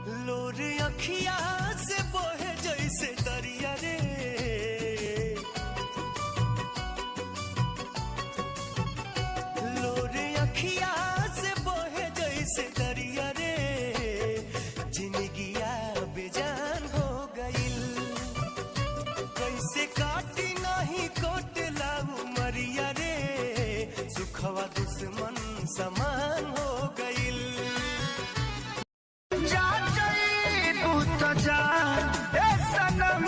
लोर अखिया से बहे जैसे दरिया रे, लोर अखिया से बहे जैसे दरिया रे, जिंदगिया बेजान हो गइल, कैसे काटी नहीं कोटला उमरिया रे, सुखवा दुश्मन समान हो गइल। जा जाइबू तो जा ए सनम,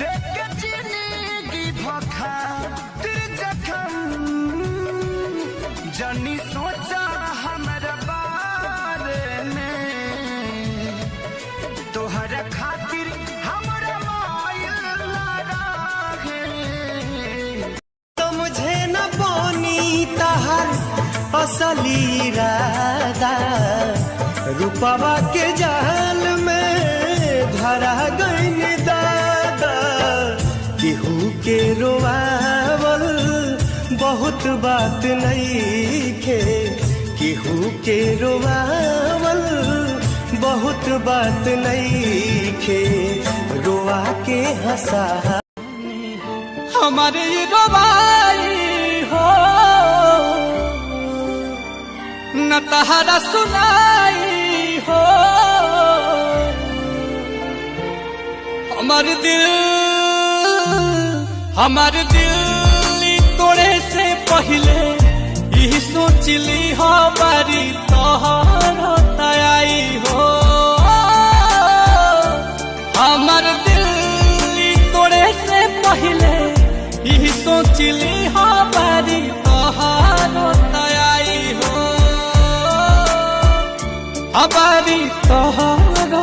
देख के जिंदगी भखा तिर जखम, जनी सोचा हमरा बारे में, तोहर खातिर हमरा मायल लागे, तो मुझे न बोनी तहर असली इरादा, रूपवा के जाल में धरा गइल दादा, केहू के रोवावल बहुत बात नइखे, केहू के रोवावल बहुत बात नइखे, रोआ के हंसा हमारे रोवाई हो न तहरा सुनाई हो, हमार दिल तोड़े से पहले यही सोचली हो बारी तोहर तयाई हो, हमार दिल तोड़े से पहले यही सोचली हो बारी तोहर तयाई हो, हमारी तोहर